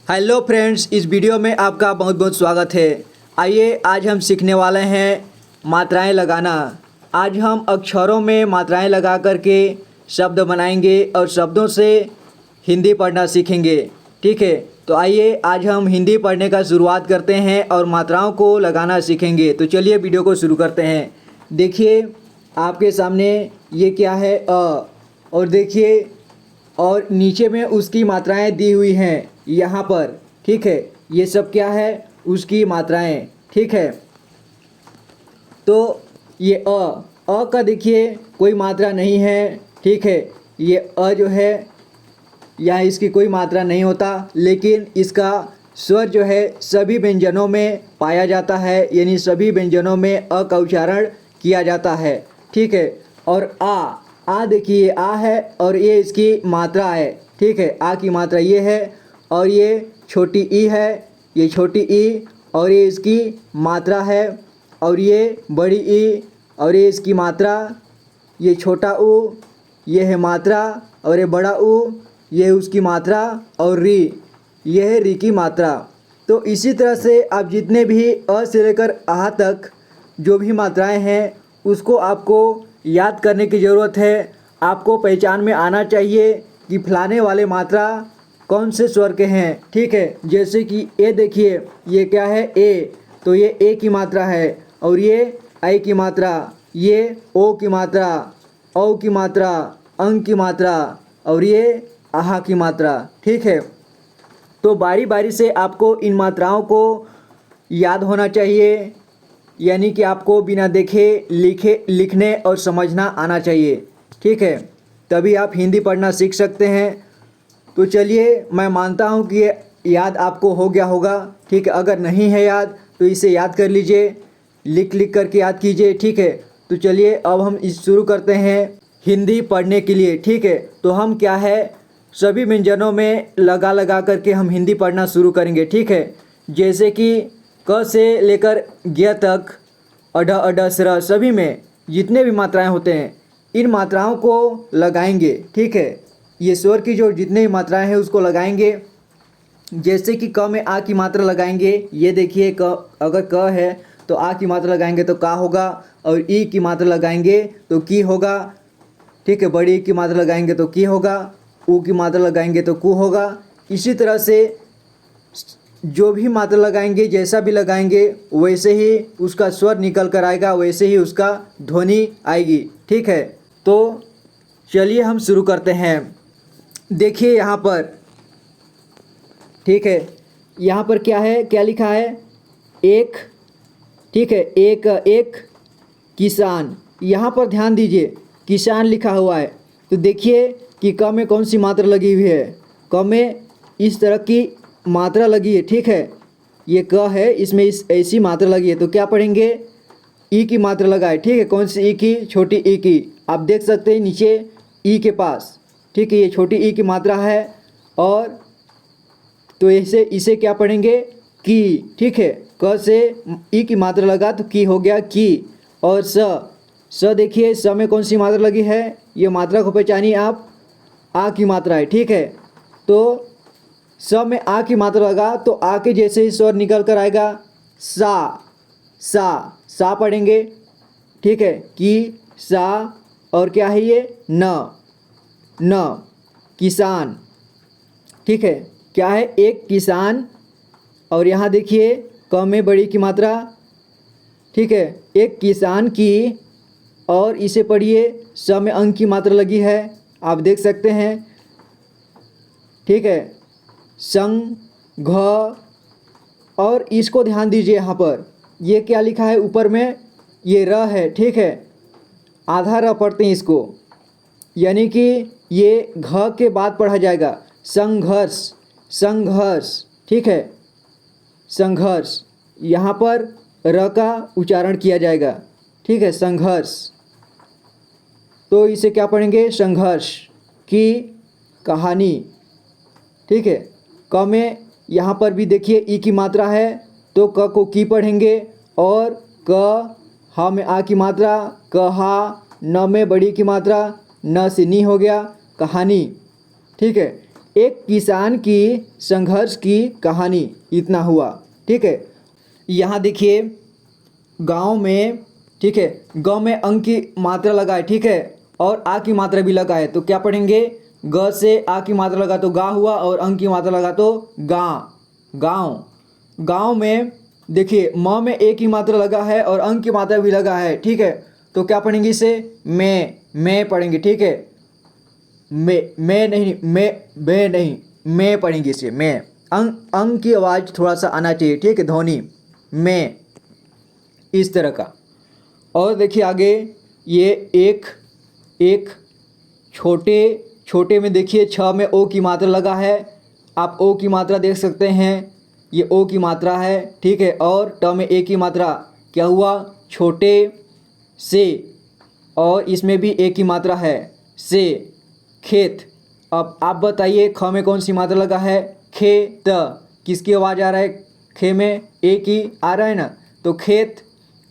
Hello friends, इस video में आपका बहुत बहुत स्वागत है। आइए आज हम सीखने वाले हैं मात्राएं लगाना। आज हम अक्षरों में मात्राएं लगा करके शब्द बनाएंगे और शब्दों से हिंदी पढ़ना सीखेंगे। ठीक है, तो आइए आज हम हिंदी पढ़ने का शुरुआत करते हैं और मात्राओं को लगाना सीखेंगे। तो चलिए वीडियो को शुरू करते हैं। देखिए आपके सामने ये क्या है, अ, और देखिए और नीचे में उसकी मात्राएं दी हुई हैं यहाँ पर। ठीक है, ये सब क्या है, उसकी मात्राएं। ठीक है, तो ये अ का देखिए कोई मात्रा नहीं है। ठीक है, ये अ जो है यहाँ इसकी कोई मात्रा नहीं होता, लेकिन इसका स्वर जो है सभी व्यंजनों में पाया जाता है, यानी सभी व्यंजनों में अ का उच्चारण किया जाता है। ठीक है, और आ देखिए आ है और ये इसकी मात्रा है। ठीक है, आ की मात्रा ये है और ये छोटी ई है, ये छोटी ई और ये इसकी मात्रा है, और ये बड़ी ई और ये इसकी मात्रा, ये छोटा ऊ ये है मात्रा, और ये बड़ा ऊ ये उसकी मात्रा, और री ये है री की मात्रा। तो इसी तरह से आप जितने भी अ से लेकर आ तक जो भी मात्राएं हैं उसको आपको याद करने की ज़रूरत है। आपको पहचान में आना चाहिए कि फलाने वाले मात्रा कौन से स्वर के हैं। ठीक है, जैसे कि ए देखिए ये क्या है, ए, तो ये ए की मात्रा है, और ये आई की मात्रा, ये ओ की मात्रा, औ की मात्रा, अंग की मात्रा, और ये आहा की मात्रा। ठीक है, तो बारी बारी से आपको इन मात्राओं को याद होना चाहिए, यानी कि आपको बिना देखे लिखने और समझना आना चाहिए। ठीक है, तभी आप हिंदी पढ़ना सीख सकते हैं। तो चलिए, मैं मानता हूँ कि ये याद आपको हो गया होगा। ठीक है, अगर नहीं है याद तो इसे याद कर लीजिए, लिख करके याद कीजिए। ठीक है, तो चलिए अब हम इस शुरू करते हैं हिंदी पढ़ने के लिए। ठीक है, तो हम क्या है सभी व्यंजनों में लगा करके हम हिंदी पढ़ना शुरू करेंगे। ठीक है, जैसे कि क से लेकर ज्ञ तक, अढ अढ स्र सभी में जितने भी मात्राएं होते हैं इन मात्राओं को लगाएंगे। ठीक है, ये स्वर की जो जितने भी मात्राएं हैं उसको लगाएंगे। जैसे कि क में आ की मात्रा लगाएंगे, ये देखिए क, अगर क है तो आ की मात्रा लगाएंगे तो का होगा, और ई की मात्रा लगाएंगे तो की होगा। ठीक है, बड़ी ई की मात्रा लगाएंगे तो की होगा, ऊ की मात्रा लगाएंगे तो कु होगा। इसी तरह से जो भी मात्रा लगाएंगे, जैसा भी लगाएंगे वैसे ही उसका स्वर निकल कर आएगा, वैसे ही उसका ध्वनि आएगी। ठीक है, तो चलिए हम शुरू करते हैं। देखिए यहाँ पर, ठीक है, यहाँ पर क्या है, क्या लिखा है, एक। ठीक है, एक एक किसान, यहाँ पर ध्यान दीजिए किसान लिखा हुआ है, तो देखिए कि क में कौन सी मात्रा लगी हुई है। क में इस तरह की मात्रा लगी है। ठीक है, ये क है, इसमें इस ऐसी मात्रा लगी है, तो क्या पढ़ेंगे, ई की मात्रा लगाए। ठीक है, कौन सी ई की, छोटी ई की। आप देख सकते हैं नीचे ई के पास। ठीक है, ये छोटी ई की मात्रा है, और तो इसे क्या पढ़ेंगे, की। ठीक है, क से ई की मात्रा लगा तो की हो गया की। और स देखिए स में कौन सी मात्रा लगी है, ये मात्रा को पहचानिए आप, आ की मात्रा है। ठीक है, तो स में आ की मात्रा लगा तो आ के जैसे ही स्वर निकल कर आएगा सा पढ़ेंगे। ठीक है, कि सा, और क्या है ये, न किसान। ठीक है, क्या है, एक किसान, और यहाँ देखिए क में बड़ी की मात्रा। ठीक है, एक किसान की, और इसे पढ़िए स में अंग की मात्रा लगी है, आप देख सकते हैं। ठीक है, संघ, और इसको ध्यान दीजिए यहाँ पर ये क्या लिखा है ऊपर में, ये र है। ठीक है, आधा र पढ़ते हैं इसको, यानी कि ये घ के बाद पढ़ा जाएगा, संघर्ष, संघर्ष। ठीक है, संघर्ष, यहाँ पर र का उच्चारण किया जाएगा। ठीक है, संघर्ष, तो इसे क्या पढ़ेंगे, संघर्ष की कहानी। ठीक है, क में यहाँ पर भी देखिए ई की मात्रा है, तो क को की पढ़ेंगे, और क, ह में आ की मात्रा, कहा, न में बड़ी की मात्रा, न से नी हो गया, कहानी। ठीक है, एक किसान की संघर्ष की कहानी, इतना हुआ। ठीक है, यहाँ देखिए गांव में, ठीक है, गांव में अंक की मात्रा लगा है, ठीक है, और आ की मात्रा भी लगा है, तो क्या पढ़ेंगे, ग से आ की मात्रा लगा तो गा हुआ, और अंक की मात्रा लगा तो गा, गांव। गांव में देखिए म में ए की मात्रा लगा है और अंक की मात्रा भी लगा है, ठीक है, तो क्या पढ़ेंगे इसे, मैं पढ़ेंगे, ठीक है, मैं नहीं, मैं नहीं, मैं पढ़ेंगे इसे, मैं। अंक की आवाज़ थोड़ा सा आना चाहिए, ठीक है, ध्वनि, मैं, इस तरह का। और देखिए आगे, ये एक छोटे छोटे में देखिए छ में ओ की मात्रा लगा है, आप ओ की मात्रा देख सकते हैं, ये ओ की मात्रा है, ठीक है, और ट में ए की मात्रा, क्या हुआ, छोटे से, और इसमें भी ए की मात्रा है, से, खेत। अब आप बताइए ख में कौन सी मात्रा लगा है, खेत, किसकी आवाज़ आ रहा है, खे में ए की आ रहा है ना, तो खेत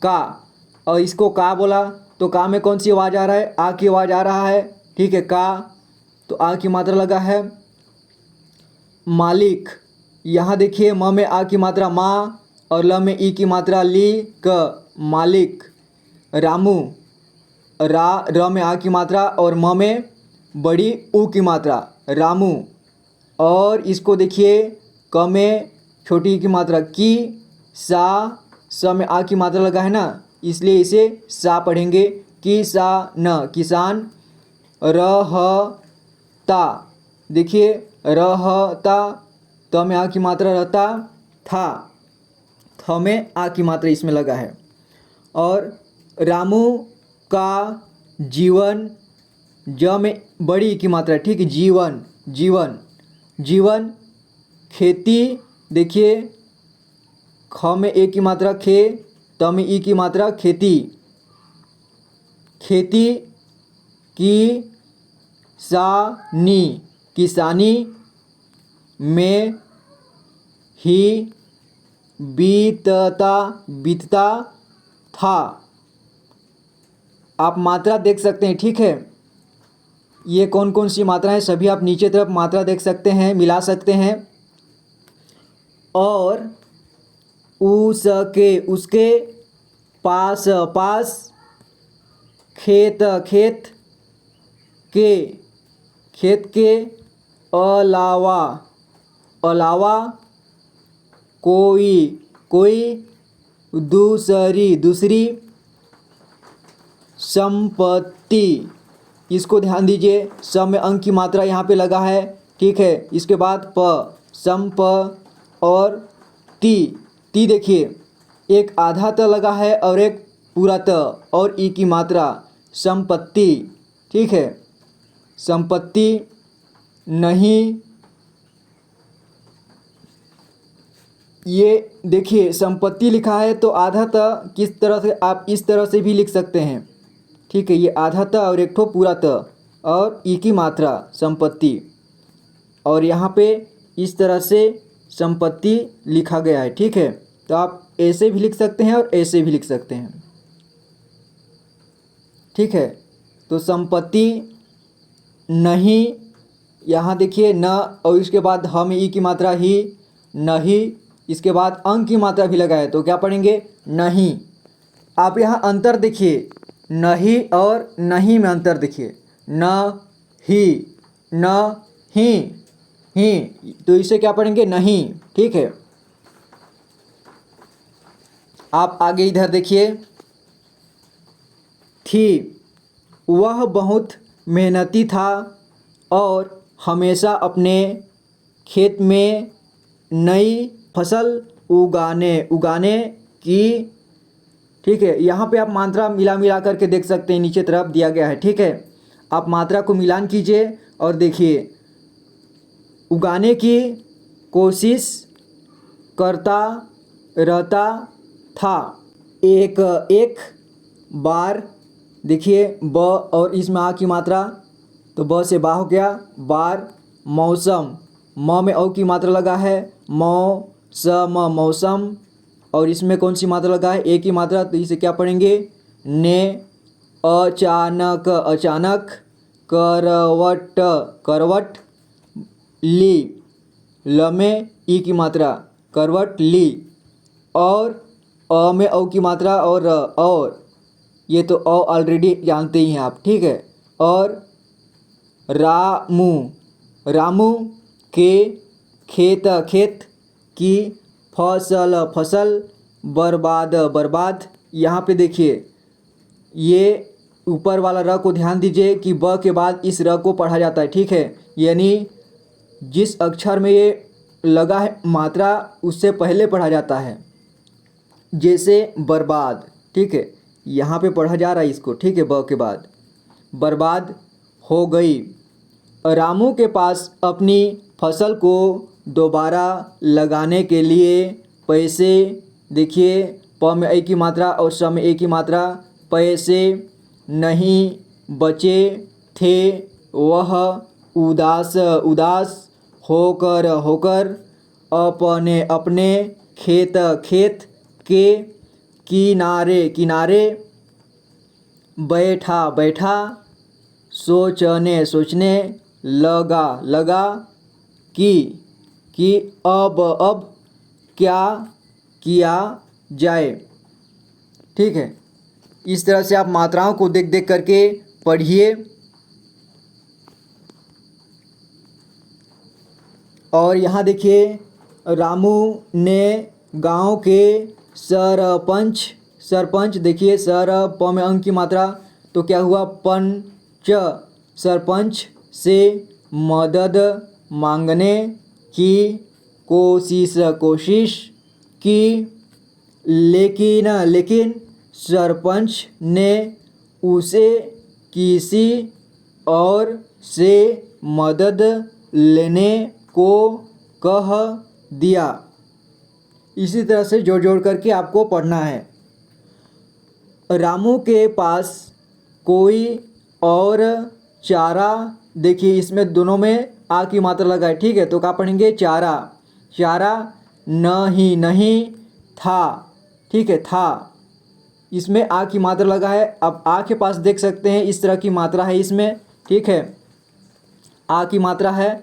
का, और इसको का बोला तो का में कौन सी आवाज़ आ रहा है, आ की आवाज़ आ रहा है, ठीक है, का, तो आ की मात्रा लगा है। मालिक, यहाँ देखिए म में आ की मात्रा माँ और ल में ई की मात्रा ली, क, मालिक। रामू, र में आ की मात्रा और म में बड़ी ऊ की मात्रा, रामू। और इसको देखिए क में छोटी की मात्रा की, सा, स में आ की मात्रा लगा है ना, इसलिए इसे सा पढ़ेंगे, किसान, किसान। रहता, देखिए रहता, त में आ की मात्रा रहता, था, थ में आ की मात्रा इसमें लगा है। और रामू का जीवन, ज में बड़ी ई की मात्रा, ठीक है, जीवन, जीवन, जीवन। खेती, देखिए ख में ए की मात्रा खे, त में ई की मात्रा खेती, खेती। किसानी, किसानी में ही बीतता, बीतता था। आप मात्रा देख सकते हैं, ठीक है, ये कौन कौन सी मात्राएं, सभी आप नीचे तरफ मात्रा देख सकते हैं, मिला सकते हैं। और उसके, उसके पास, पास, खेत, खेत के, खेत के अलावा, अलावा, कोई, कोई दूसरी, दूसरी संपत्ति। इसको ध्यान दीजिए, सम में अंक की मात्रा यहाँ पे लगा है, ठीक है, इसके बाद प, संप, और ती देखिए एक आधा त लगा है और एक पूरा त, और ई की मात्रा, संपत्ति, ठीक है, संपत्ति नहीं। ये देखिए संपत्ति लिखा है तो आधा त किस तरह से, आप इस तरह से भी लिख सकते हैं, ठीक है, ये आधा त और एक ठो पूरा त और ई की मात्रा, संपत्ति। और यहाँ पे इस तरह से संपत्ति लिखा गया है, ठीक है, तो आप ऐसे भी लिख सकते हैं और ऐसे भी लिख सकते हैं, ठीक है। तो संपत्ति नहीं, यहाँ देखिए न, और इसके बाद हम ई की मात्रा ही, नहीं, इसके बाद अंक की मात्रा भी लगा है, तो क्या पढ़ेंगे, नहीं। आप यहाँ अंतर देखिए, नहीं और नहीं में अंतर देखिए, न ही, न ही, तो इसे क्या पढ़ेंगे, नहीं, ठीक है। आप आगे इधर देखिए, थी, वह बहुत मेहनती था और हमेशा अपने खेत में नई फसल उगाने की, ठीक है, यहाँ पे आप मात्रा मिला करके देख सकते हैं, नीचे तरफ दिया गया है, ठीक है, आप मात्रा को मिलान कीजिए और देखिए, उगाने की कोशिश करता रहता था। एक बार, देखिए ब और इसमें आ की मात्रा, तो ब से बा हो गया, बार। मौसम, म में औ की मात्रा लगा है, मौसम, और इसमें कौन सी मात्रा लगा है, ए की मात्रा, तो इसे क्या पढ़ेंगे, ने। अचानक, अचानक। करवट, करवट, ली, ल में ई की मात्रा, करवट ली। और अ में औ की मात्रा और और, ये तो अ ऑलरेडी जानते ही हैं आप, ठीक है। और रामू, रामू के खेत, खेत की फसल, फसल बर्बाद, बर्बाद। यहाँ पे देखिए ये ऊपर वाला र को ध्यान दीजिए कि ब के बाद इस र को पढ़ा जाता है, ठीक है। यानी जिस अक्षर में ये लगा है मात्रा उससे पहले पढ़ा जाता है, जैसे बर्बाद, ठीक है। यहाँ पे पढ़ा जा रहा है इसको, ठीक है, ब के बाद बर्बाद हो गई। रामू के पास अपनी फसल को दोबारा लगाने के लिए पैसे, देखिए प में ए की मात्रा और स में ए की मात्रा, पैसे नहीं बचे थे। वह उदास, उदास होकर, होकर अपने, अपने खेत, खेत के किनारे, किनारे बैठा, बैठा। सोचने, सोचने लगा, लगा कि अब क्या किया जाए, ठीक है। इस तरह से आप मात्राओं को देख देख करके पढ़िए। और यहाँ देखिए रामू ने गांव के सरपंच, सरपंच देखिए सर प में अंक की मात्रा, तो क्या हुआ पंच, सरपंच से मदद मांगने की कोशिश, कोशिश की। लेकिन, लेकिन सरपंच ने उसे किसी और से मदद लेने को कह दिया। इसी तरह से जोड़ जोड़ करके आपको पढ़ना है। रामू के पास कोई और चारा, देखिए इसमें दोनों में आ की मात्रा लगा है, ठीक है। तो क्या पढ़ेंगे, चारा, चारा नहीं, नहीं था, ठीक है, था। इसमें आ की मात्रा लगा है। अब आ के पास देख सकते हैं इस तरह की मात्रा है इसमें, ठीक है, आ की मात्रा है,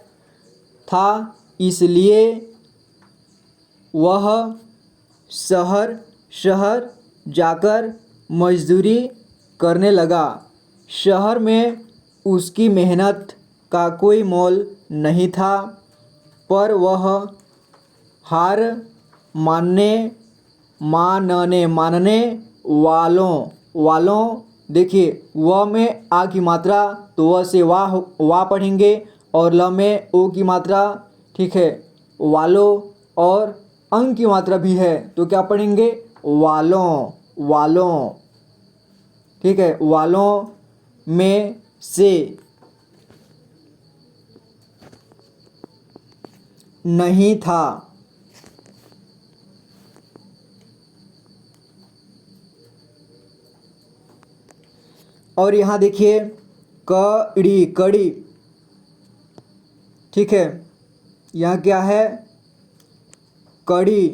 था, इसलिए वह शहर, शहर जाकर मजदूरी करने लगा। शहर में उसकी मेहनत का कोई मोल नहीं था, पर वह हार मानने, मानने वालों, देखिए व में आ की मात्रा, तो व से वाह पढ़ेंगे। और ल में ओ की मात्रा, ठीक है, वालों। और अंक की मात्रा भी है, तो क्या पढ़ेंगे, वालों, वालों, ठीक है, वालों में से नहीं था। और यहाँ देखिए कड़ी, कड़ी, ठीक है, यहाँ क्या है, कड़ी।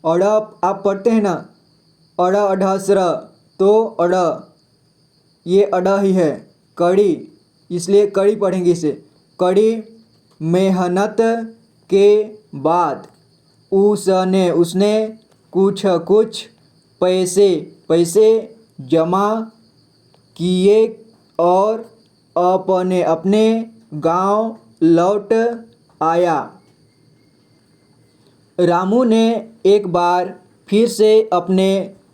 अड़ आप पढ़ते हैं ना, अड़ अढ़सर, तो अड़, ये अड़ ही है, कड़ी, इसलिए कड़ी पढ़ेंगे इसे। कड़ी मेहनत के बाद उसने कुछ कुछ पैसे जमा किए और अपने गांव लौट आया। रामू ने एक बार फिर से अपने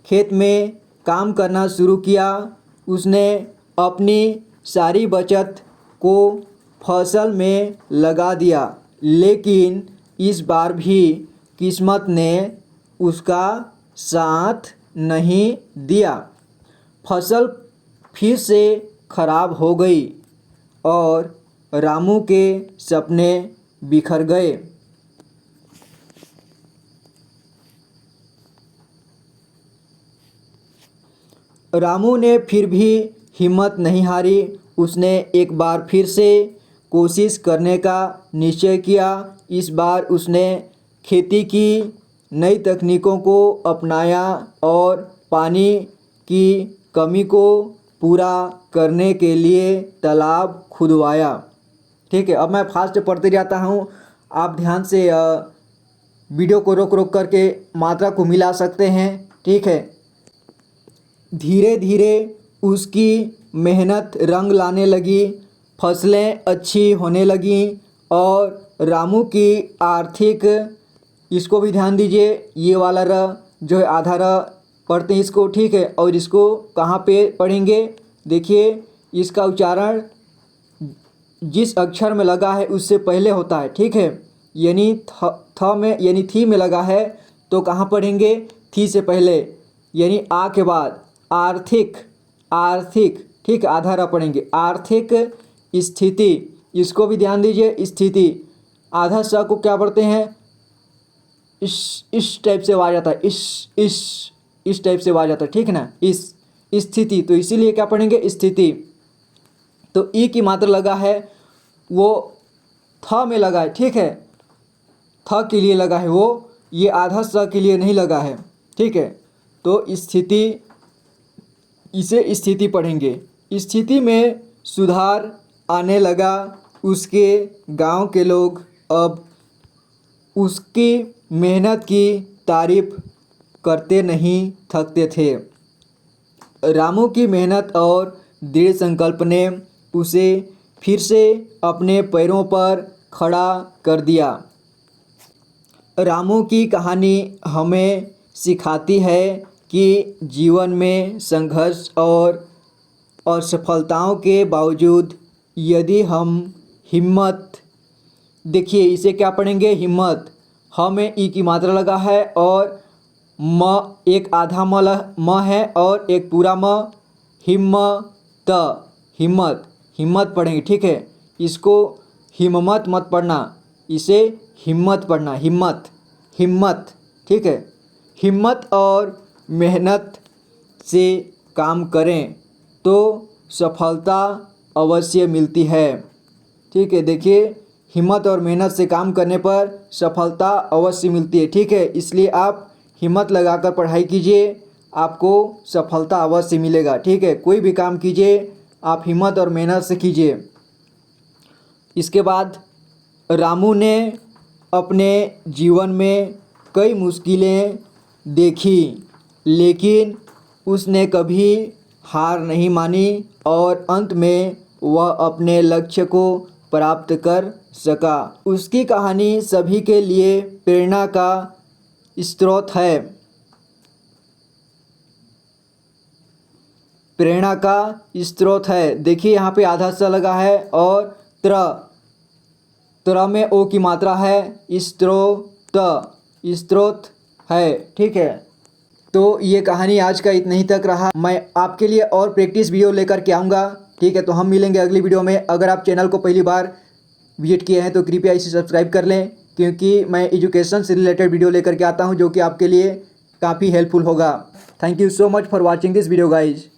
खेत में काम करना शुरू किया। उसने अपनी सारी बचत को फसल में लगा दिया, लेकिन इस बार भी किस्मत ने उसका साथ नहीं दिया। फसल फिर से खराब हो गई और रामू के सपने बिखर गए। रामू ने फिर भी हिम्मत नहीं हारी। उसने एक बार फिर से कोशिश करने का निश्चय किया। इस बार उसने खेती की नई तकनीकों को अपनाया और पानी की कमी को पूरा करने के लिए तालाब खुदवाया। ठीक है। अब मैं फास्ट पढ़ते जाता हूँ, आप ध्यान से वीडियो को रोक रोक करके मात्रा को मिला सकते हैं, ठीक है। धीरे धीरे उसकी मेहनत रंग लाने लगी, फसलें अच्छी होने लगीं और रामू की आर्थिक, इसको भी ध्यान दीजिए, ये वाला र जो है आधा र पढ़ते हैं इसको, ठीक है। और इसको कहाँ पे पढ़ेंगे, देखिए इसका उच्चारण जिस अक्षर में लगा है उससे पहले होता है, ठीक है। यानी थ में यानी थी में लगा है तो कहाँ पढ़ेंगे, थी से पहले, यानी आ के बाद आर्थिक, आर्थिक, ठीक, आधा रा पढ़ेंगे, आर्थिक स्थिति, इसको भी ध्यान दीजिए, स्थिति, आधा स को क्या पढ़ते हैं, इस टाइप से आवाज आता है, इस टाइप से आवाज आता है, ठीक है ना, इस स्थिति, तो इसीलिए क्या पढ़ेंगे, स्थिति। तो ई की मात्रा लगा है वो थ में लगा है, ठीक है, थ के लिए लगा है वो, ये आधा स के लिए नहीं लगा है, ठीक है। तो स्थिति, इसे स्थिति पढ़ेंगे। स्थिति में सुधार आने लगा, उसके गांव के लोग अब उसकी मेहनत की तारीफ करते नहीं थकते थे। रामू की मेहनत और दृढ़ संकल्प ने उसे फिर से अपने पैरों पर खड़ा कर दिया। रामू की कहानी हमें सिखाती है कि जीवन में संघर्ष और असफलताओं के बावजूद यदि हम हिम्मत, देखिए इसे क्या पढ़ेंगे, हिम्मत, ह में ई की मात्रा लगा है और म, एक आधा म है और एक पूरा म, हिम्मत, हिम्मत, हिम्मत पढ़ेंगे, ठीक है। इसको हिम्मत मत पढ़ना, इसे हिम्मत पढ़ना, हिम्मत, हिम्मत, ठीक है। हिम्मत और मेहनत से काम करें तो सफलता अवश्य मिलती है, ठीक है। देखिए हिम्मत और मेहनत से काम करने पर सफलता अवश्य मिलती है, ठीक है। इसलिए आप हिम्मत लगाकर पढ़ाई कीजिए, आपको सफलता अवश्य मिलेगा, ठीक है। कोई भी काम कीजिए आप हिम्मत और मेहनत से कीजिए। इसके बाद रामू ने अपने जीवन में कई मुश्किलें देखी, लेकिन उसने कभी हार नहीं मानी और अंत में वह अपने लक्ष्य को प्राप्त कर सका। उसकी कहानी सभी के लिए प्रेरणा का स्रोत है, प्रेरणा का स्रोत है। देखिए यहाँ पे आधा सा लगा है और त्र में ओ की मात्रा है, स्रोत, स्रोत है, ठीक है। तो ये कहानी आज का इतना ही तक रहा। मैं आपके लिए और प्रैक्टिस वीडियो लेकर के आऊँगा, ठीक है। तो हम मिलेंगे अगली वीडियो में। अगर आप चैनल को पहली बार विजिट किए हैं तो कृपया इसे सब्सक्राइब कर लें, क्योंकि मैं एजुकेशन से रिलेटेड वीडियो लेकर के आता हूं जो कि आपके लिए काफ़ी हेल्पफुल होगा। Thank you so much for watching this video guys.